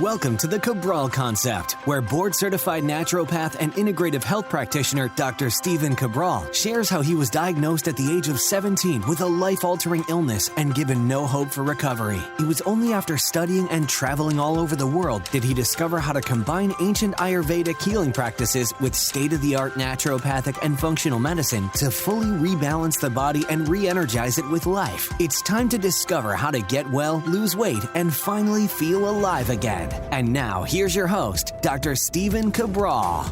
Welcome to the Cabral Concept, where board-certified naturopath and integrative health practitioner Dr. Stephen Cabral shares how he was diagnosed at the age of 17 with a life-altering illness and given no hope for recovery. It was only after studying and traveling all over the world did he discover how to combine ancient Ayurvedic healing practices with state-of-the-art naturopathic and functional medicine to fully rebalance the body and re-energize it with life. It's time to discover how to get well, lose weight, and finally feel alive again. And now, here's your host, Dr. Stephen Cabral.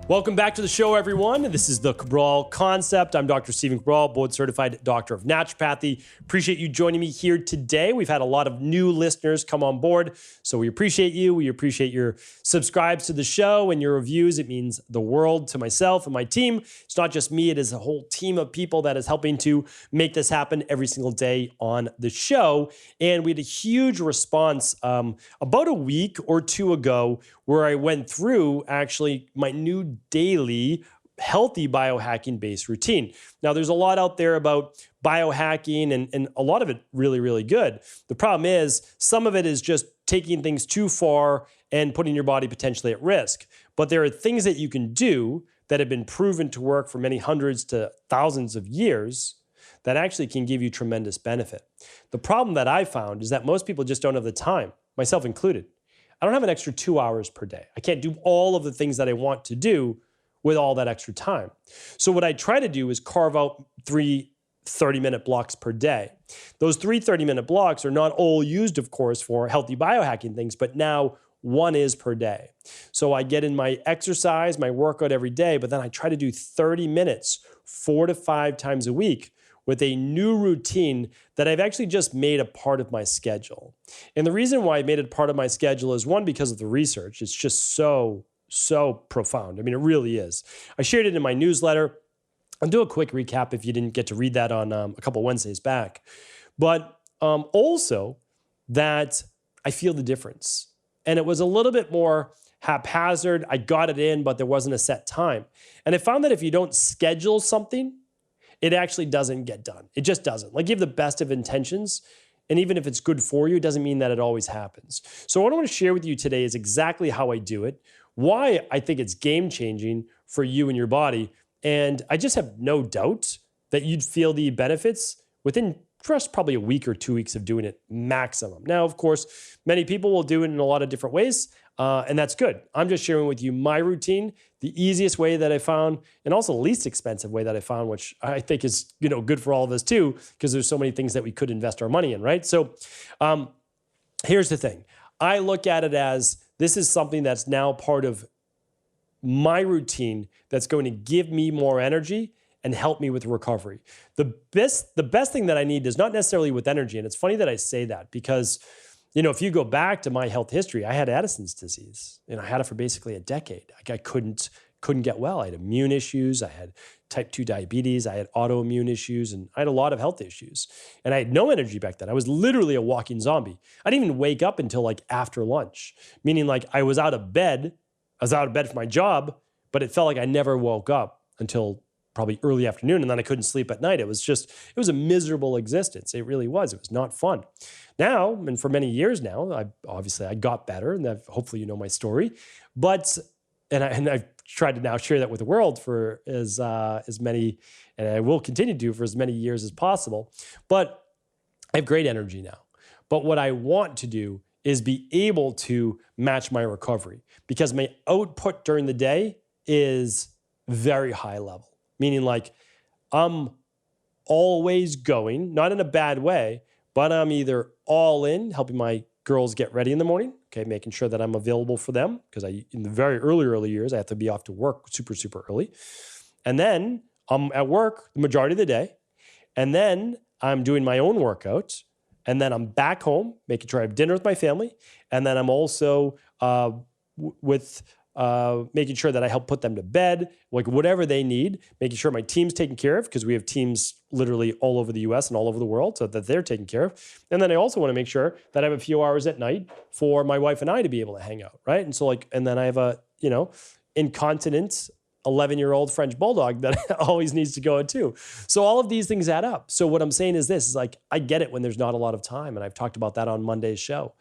Welcome back to the show, everyone. This is the Cabral Concept. I'm Dr. Stephen Cabral, board-certified doctor of naturopathy. Appreciate you joining me here today. We've had a lot of new listeners come on board, so we appreciate you. We appreciate your subscribes to the show and your reviews. It means the world to myself and my team. It's not just me. It is a whole team of people that is helping to make this happen every single day on the show. And we had a huge response about a week or two ago where I went through actually my new daily healthy biohacking based routine. Now, there's a lot out there about biohacking and a lot of it really, really good. The problem is some of it is just taking things too far and putting your body potentially at risk. But there are things that you can do that have been proven to work for many hundreds to thousands of years that actually can give you tremendous benefit. The problem that I found is that most people just don't have the time, myself included. I don't have an extra 2 hours per day. I can't do all of the things that I want to do with all that extra time. So what I try to do is carve out 3 30-minute blocks per day. Those 3 30-minute blocks are not all used, of course, for healthy biohacking things, but now one is per day. So I get in my exercise, my workout every day, but then I try to do 30 minutes 4 to 5 times a week with a new routine that I've actually just made a part of my schedule. And the reason why I made it part of my schedule is, one, because of the research. It's just so profound. I mean, it really is. I shared it in my newsletter. I'll do a quick recap if you didn't get to read that on a couple Wednesdays back. But also that I feel the difference. And it was a little bit more haphazard. I got it in, but there wasn't a set time. And I found that if you don't schedule something, it actually doesn't get done. It just doesn't. Like, you have the best of intentions, and even if it's good for you, it doesn't mean that it always happens. So what I want to share with you today is exactly how I do it, why I think it's game-changing for you and your body, and I just have no doubt that you'd feel the benefits within just probably a week or 2 weeks of doing it maximum. Now, of course, many people will do it in a lot of different ways, and that's good. I'm just sharing with you my routine, the easiest way that I found, and also the least expensive way that I found, which I think is, good for all of us too, because there's so many things that we could invest our money in, right? So here's the thing. I look at it as this is something that's now part of my routine that's going to give me more energy and help me with recovery. The best thing that I need is not necessarily with energy. And it's funny that I say that because, if you go back to my health history, I had Addison's disease, and I had it for basically a decade. I couldn't get well. I had immune issues. I had type 2 diabetes. I had autoimmune issues, and I had a lot of health issues. And I had no energy back then. I was literally a walking zombie. I didn't even wake up until after lunch, meaning I was out of bed. I was out of bed for my job, but it felt like I never woke up until probably early afternoon, and then I couldn't sleep at night. It was a miserable existence. It really was. It was not fun. Now, and for many years now, I got better, and hopefully you know my story. But I've tried to now share that with the world for as many, and I will continue to do for as many years as possible. But I have great energy now. But what I want to do is be able to match my recovery, because my output during the day is very high level. Meaning I'm always going, not in a bad way, but I'm either all in, helping my girls get ready in the morning, okay, making sure that I'm available for them, because in the very early years, I have to be off to work super early. And then I'm at work the majority of the day. And then I'm doing my own workout. And then I'm back home, making sure I have dinner with my family. And then I'm also making sure that I help put them to bed, whatever they need, making sure my team's taken care of, because we have teams literally all over the US and all over the world, so that they're taken care of. And then I also want to make sure that I have a few hours at night for my wife and I to be able to hang out, right? And so and then I have a, incontinent 11-year-old French bulldog that always needs to go too. So all of these things add up. So what I'm saying is this, is like, I get it when there's not a lot of time. And I've talked about that on Monday's show.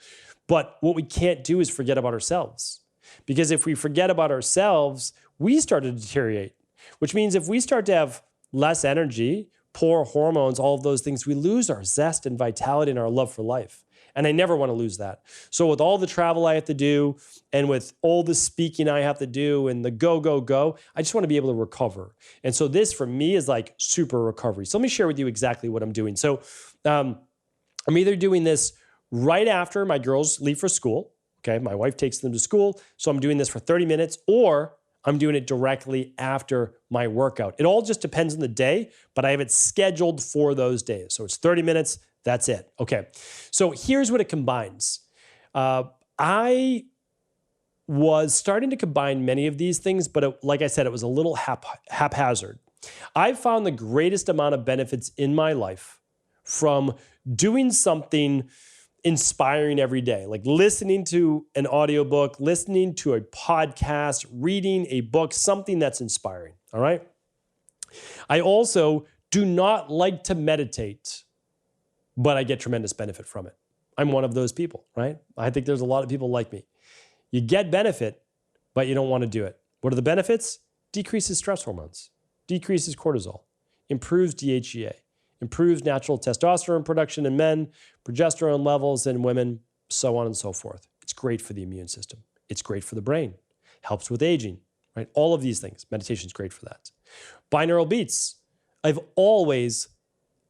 But what we can't do is forget about ourselves. Because if we forget about ourselves, we start to deteriorate, which means if we start to have less energy, poor hormones, all of those things, we lose our zest and vitality and our love for life. And I never want to lose that. So with all the travel I have to do and with all the speaking I have to do and the go, I just want to be able to recover. And so this for me is like super recovery. So let me share with you exactly what I'm doing. So I'm either doing this right after my girls leave for school. Okay, my wife takes them to school. So I'm doing this for 30 minutes, or I'm doing it directly after my workout. It all just depends on the day, but I have it scheduled for those days. So it's 30 minutes. That's it. Okay. So here's what it combines. I was starting to combine many of these things, but like I said, it was a little haphazard. I found the greatest amount of benefits in my life from doing something inspiring every day, like listening to an audiobook, listening to a podcast, reading a book, something that's inspiring. All right. I also do not like to meditate, but I get tremendous benefit from it. I'm one of those people, right? I think there's a lot of people like me. You get benefit, but you don't want to do it. What are the benefits? Decreases stress hormones, decreases cortisol, improves DHEA, improves natural testosterone production in men, progesterone levels in women, so on and so forth. It's great for the immune system. It's great for the brain, helps with aging, right? All of these things. Meditation is great for that. Binaural beats. I've always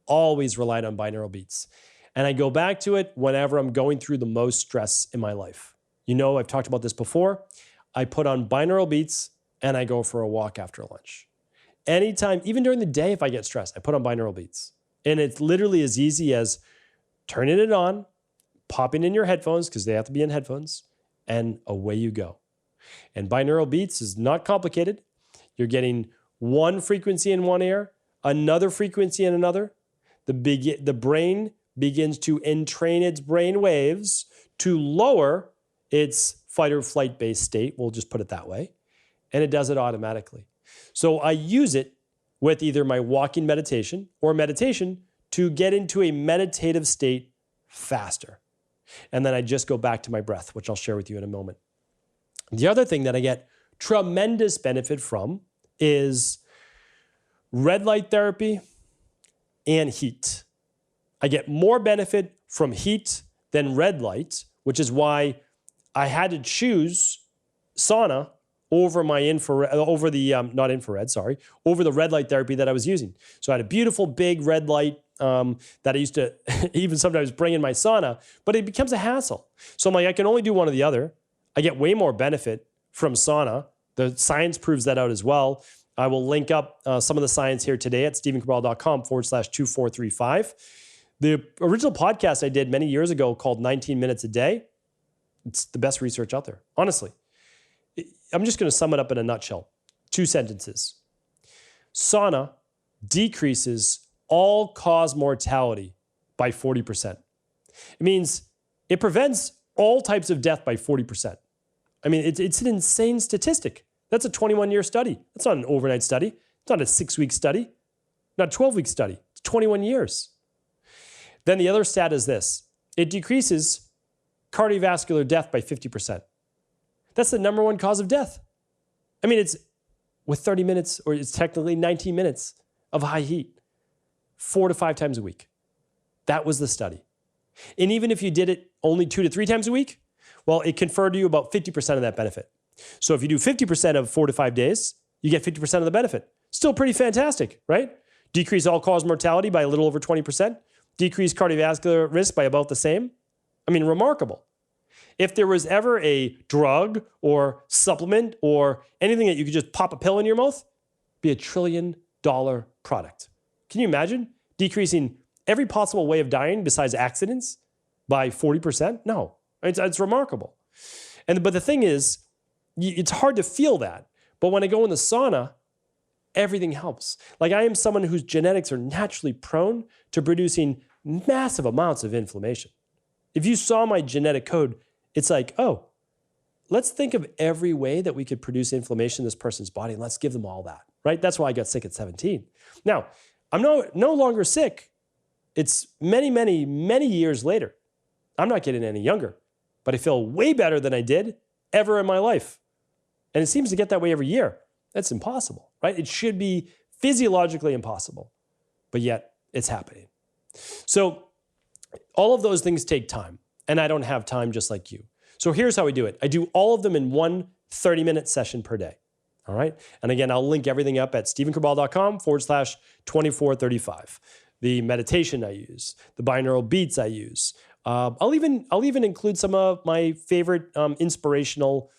relied on binaural beats. And I go back to it whenever I'm going through the most stress in my life. You know, I've talked about this before. I put on binaural beats and I go for a walk after lunch. Anytime, even during the day, if I get stressed, I put on binaural beats. And it's literally as easy as turning it on, popping in your headphones, because they have to be in headphones, and away you go. And binaural beats is not complicated. You're getting one frequency in one ear, another frequency in another. The brain begins to entrain its brain waves to lower its fight or flight based state. We'll just put it that way. And it does it automatically. So I use it with either my walking meditation or meditation to get into a meditative state faster. And then I just go back to my breath, which I'll share with you in a moment. The other thing that I get tremendous benefit from is red light therapy and heat. I get more benefit from heat than red light, which is why I had to choose sauna over my over the red light therapy that I was using. So I had a beautiful big red light that I used to even sometimes bring in my sauna, but it becomes a hassle. So I'm like, I can only do one or the other. I get way more benefit from sauna. The science proves that out as well. I will link up some of the science here today at stephencabral.com/2435. The original podcast I did many years ago called 19 Minutes a Day, it's the best research out there, honestly. I'm just going to sum it up in a nutshell. 2 sentences. Sauna decreases all-cause mortality by 40%. It means it prevents all types of death by 40%. I mean, it's an insane statistic. That's a 21-year study. That's not an overnight study. It's not a 6-week study, not a 12-week study. It's 21 years. Then the other stat is this. It decreases cardiovascular death by 50%. That's the number one cause of death. I mean, it's with 30 minutes, or it's technically 19 minutes of high heat, 4 to 5 times a week. That was the study. And even if you did it only 2 to 3 times a week, well, it conferred to you about 50% of that benefit. So if you do 50% of 4 to 5 days, you get 50% of the benefit. Still pretty fantastic, right? Decrease all-cause mortality by a little over 20%. Decrease cardiovascular risk by about the same. I mean, remarkable. If there was ever a drug or supplement or anything that you could just pop a pill in your mouth, it'd be $1 trillion product. Can you imagine decreasing every possible way of dying besides accidents by 40%? No, it's remarkable. But the thing is, it's hard to feel that. But when I go in the sauna, everything helps. Like I am someone whose genetics are naturally prone to producing massive amounts of inflammation. If you saw my genetic code, it's like, oh, let's think of every way that we could produce inflammation in this person's body, and let's give them all that, right? That's why I got sick at 17. Now, I'm no longer sick. It's many, many, many years later. I'm not getting any younger, but I feel way better than I did ever in my life. And it seems to get that way every year. That's impossible, right? It should be physiologically impossible, but yet it's happening. So all of those things take time, and I don't have time just like you. So here's how we do it. I do all of them in one 30-minute session per day. All right. And again, I'll link everything up at stephencabral.com/2435. The meditation I use, the binaural beats I use. I'll even include some of my favorite inspirational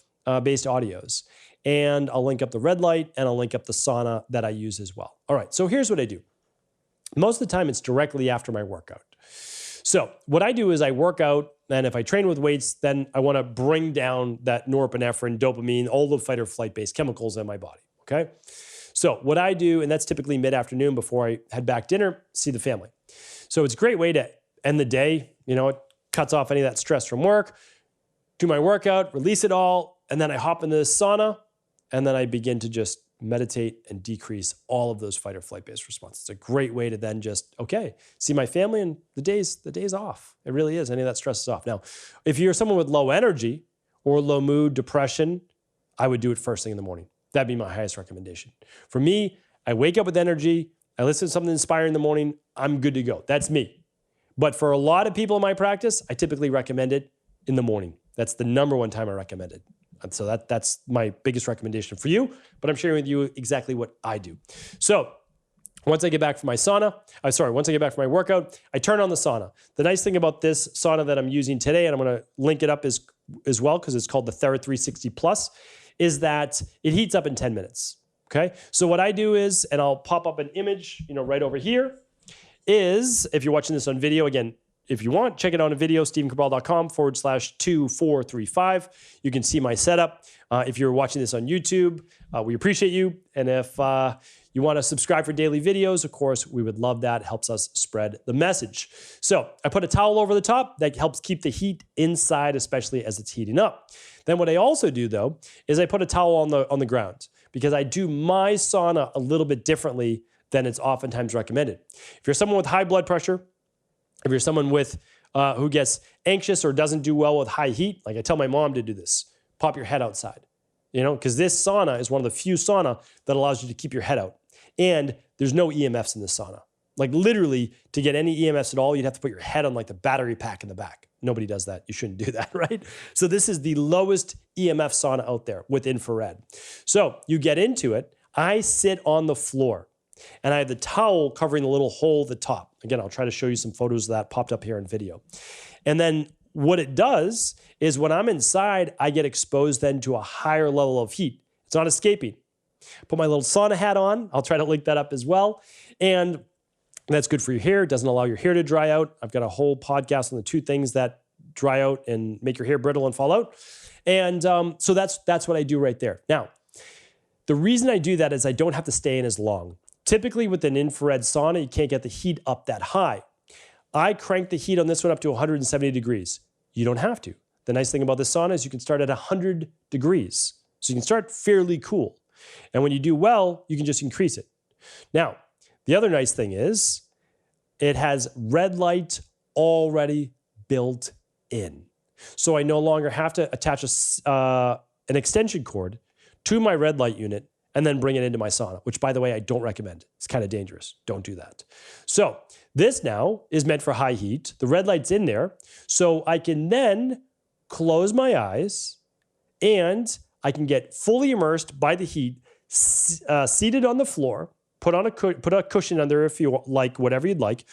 based audios. And I'll link up the red light, and I'll link up the sauna that I use as well. All right. So here's what I do. Most of the time, it's directly after my workout. So what I do is I work out, and if I train with weights, then I want to bring down that norepinephrine, dopamine, all the fight or flight based chemicals in my body, okay? So what I do, and that's typically mid-afternoon before I head back dinner, see the family. So it's a great way to end the day. You know, it cuts off any of that stress from work, do my workout, release it all, and then I hop into the sauna, and then I begin to just meditate and decrease all of those fight or flight based responses. It's a great way to then just, okay, see my family, and the day's off. It really is. Any of that stress is off. Now, if you're someone with low energy or low mood, depression, I would do it first thing in the morning. That'd be my highest recommendation. For me, I wake up with energy. I listen to something inspiring in the morning. I'm good to go. That's me. But for a lot of people in my practice, I typically recommend it in the morning. That's the number one time I recommend it. And so that's my biggest recommendation for you, but I'm sharing with you exactly what I do. So once I get back from my workout, I turn on the sauna. The nice thing about this sauna that I'm using today, and I'm going to link it up as well because it's called the Thyroid 360 Plus, is that it heats up in 10 minutes. Okay. So what I do is, and I'll pop up an image, right over here, is if you're watching this on video, again, if you want, check it out on a video, stephencabral.com/2435. You can see my setup. If you're watching this on YouTube, we appreciate you. And if you want to subscribe for daily videos, of course, we would love that. It helps us spread the message. So I put a towel over the top that helps keep the heat inside, especially as it's heating up. Then what I also do, though, is I put a towel on the ground because I do my sauna a little bit differently than it's oftentimes recommended. If you're someone with high blood pressure, if you're someone with who gets anxious or doesn't do well with high heat, like I tell my mom to do this, pop your head outside, because this sauna is one of the few sauna that allows you to keep your head out. And there's no EMFs in this sauna. Like literally to get any EMFs at all, you'd have to put your head on like the battery pack in the back. Nobody does that. You shouldn't do that, right? So this is the lowest EMF sauna out there with infrared. So you get into it. I sit on the floor. And I have the towel covering the little hole at the top. Again, I'll try to show you some photos of that popped up here in video. And then what it does is when I'm inside, I get exposed then to a higher level of heat. It's not escaping. Put my little sauna hat on. I'll try to link that up as well. And that's good for your hair. It doesn't allow your hair to dry out. I've got a whole podcast on the 2 things that dry out and make your hair brittle and fall out. And so that's what I do right there. Now, the reason I do that is I don't have to stay in as long. Typically with an infrared sauna, you can't get the heat up that high. I crank the heat on this one up to 170 degrees. You don't have to. The nice thing about this sauna is you can start at 100 degrees. So you can start fairly cool. And when you do well, you can just increase it. Now, the other nice thing is it has red light already built in. So I no longer have to attach an extension cord to my red light unit and then bring it into my sauna, which, by the way, I don't recommend. It's kind of dangerous. Don't do that. So this now is meant for high heat. The red light's in there. So I can then close my eyes and I can get fully immersed by the heat, seated on the floor, put a cushion under if you like, whatever you'd like.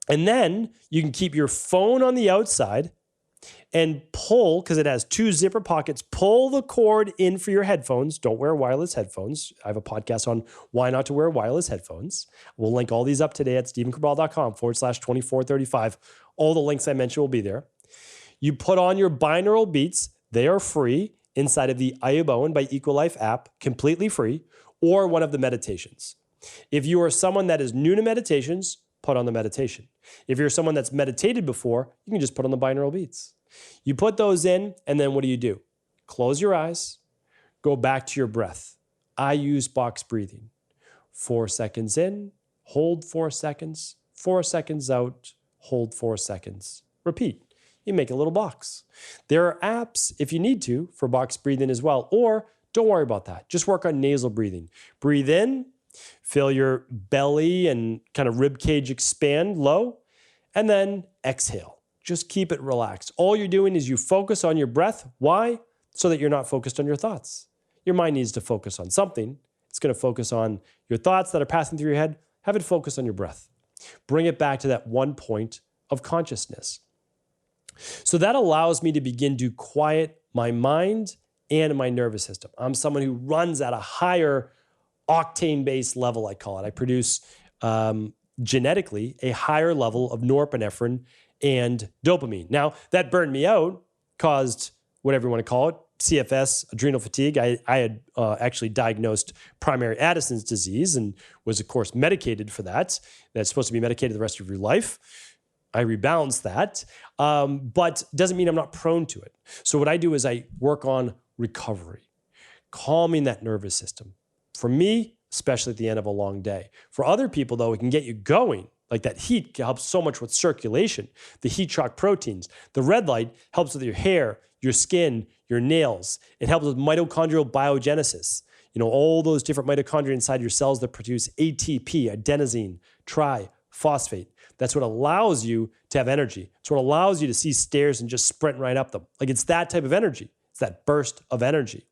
And then you can keep your phone on the outside and pull, because it has 2 zipper pockets, pull the cord in for your headphones. Don't wear wireless headphones. I have a podcast on why not to wear wireless headphones. We'll link all these up today at stephencabral.com/2435. All the links I mentioned will be there. You put on your binaural beats. They are free inside of the iBone by Equalife app, completely free, or one of the meditations. If you are someone that is new to meditations, put on the meditation. If you're someone that's meditated before, you can just put on the binaural beats. You put those in, and then what do? close your eyes, go back to your breath. I use box breathing. 4 seconds in, hold 4 seconds, 4 seconds out, hold 4 seconds. Repeat. You make a little box. There are apps, if you need to, for box breathing as well, or don't worry about that. Just work on nasal breathing. Breathe in, feel your belly and kind of rib cage expand low, and then exhale. Just keep it relaxed. All you're doing is you focus on your breath. Why? So that you're not focused on your thoughts. Your mind needs to focus on something. It's going to focus on your thoughts that are passing through your head. Have it focus on your breath. Bring it back to that one point of consciousness. So that allows me to begin to quiet my mind and my nervous system. I'm someone who runs at a higher octane-based level, I call it. I produce genetically a higher level of norepinephrine and dopamine. Now, that burned me out, caused whatever you want to call it, CFS, adrenal fatigue. I had actually diagnosed primary Addison's disease and was, of course, medicated for that. That's supposed to be medicated the rest of your life. I rebalanced that, but doesn't mean I'm not prone to it. So what I do is I work on recovery, calming that nervous system. For me, especially at the end of a long day. For other people, though, it can get you going. Like that heat helps so much with circulation, the heat shock proteins. The red light helps with your hair, your skin, your nails. It helps with mitochondrial biogenesis. You know, all those different mitochondria inside your cells that produce ATP, adenosine, triphosphate. That's what allows you to have energy. It's what allows you to see stairs and just sprint right up them. Like it's that type of energy. It's that burst of energy.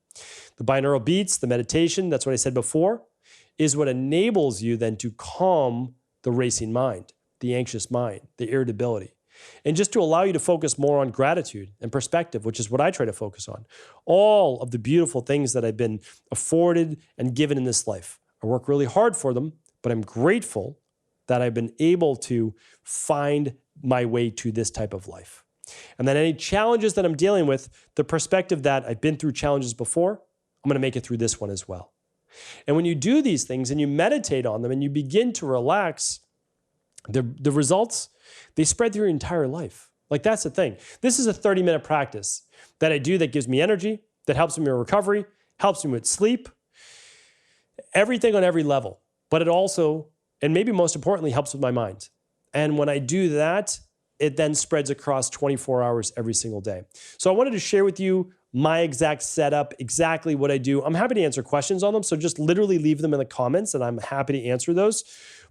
The binaural beats, the meditation, that's what I said before, is what enables you then to calm the racing mind, the anxious mind, the irritability. And just to allow you to focus more on gratitude and perspective, which is what I try to focus on. All of the beautiful things that I've been afforded and given in this life. I work really hard for them, but I'm grateful that I've been able to find my way to this type of life. And then any challenges that I'm dealing with, the perspective that I've been through challenges before, I'm going to make it through this one as well. And when you do these things and you meditate on them and you begin to relax, the results, they spread through your entire life. Like that's the thing. This is a 30-minute practice that I do that gives me energy, that helps me with recovery, helps me with sleep, everything on every level. But it also, and maybe most importantly, helps with my mind. And when I do that, it then spreads across 24 hours every single day. So I wanted to share with you my exact setup, exactly what I do. I'm happy to answer questions on them, so just literally leave them in the comments and I'm happy to answer those.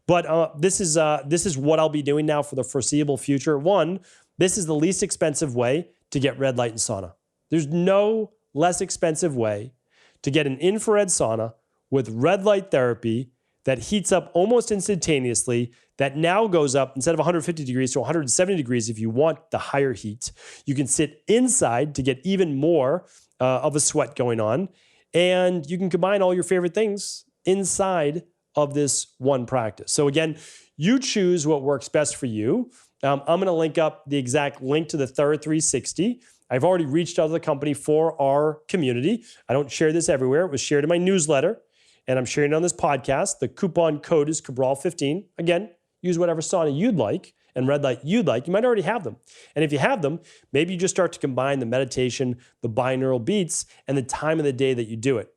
But this is what I'll be doing now for the foreseeable future. One, this is the least expensive way to get red light and sauna. There's no less expensive way to get an infrared sauna with red light therapy that heats up almost instantaneously, that now goes up instead of 150 degrees to 170 degrees if you want the higher heat. You can sit inside to get even more of a sweat going on, and you can combine all your favorite things inside of this one practice. So again, you choose what works best for you. I'm going to link up the exact link to the Thyroid 360. I've already reached out to the company for our community. I don't share this everywhere. It was shared in my newsletter, and I'm sharing it on this podcast. The coupon code is Cabral15. Again, use whatever sauna you'd like and red light you'd like. You might already have them. And if you have them, maybe you just start to combine the meditation, the binaural beats, and the time of the day that you do it.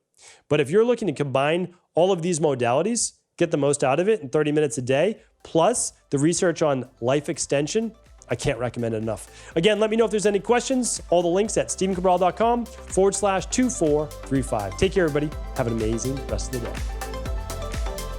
But if you're looking to combine all of these modalities, get the most out of it in 30 minutes a day, plus the research on life extension, I can't recommend it enough. Again, let me know if there's any questions. All the links at stephencabral.com/2435. Take care, everybody. Have an amazing rest of the day.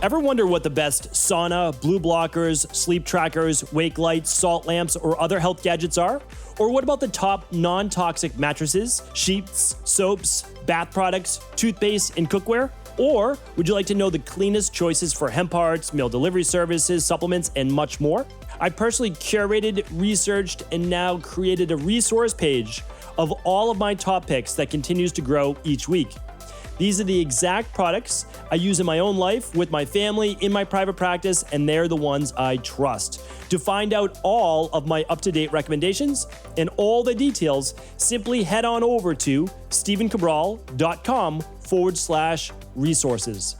Ever wonder what the best sauna, blue blockers, sleep trackers, wake lights, salt lamps, or other health gadgets are? Or what about the top non-toxic mattresses, sheets, soaps, bath products, toothpaste, and cookware? Or would you like to know the cleanest choices for hemp parts, meal delivery services, supplements, and much more? I personally curated, researched, and now created a resource page of all of my top picks that continues to grow each week. These are the exact products I use in my own life, with my family, in my private practice, and they're the ones I trust. To find out all of my up-to-date recommendations and all the details, simply head on over to stephencabral.com/resources.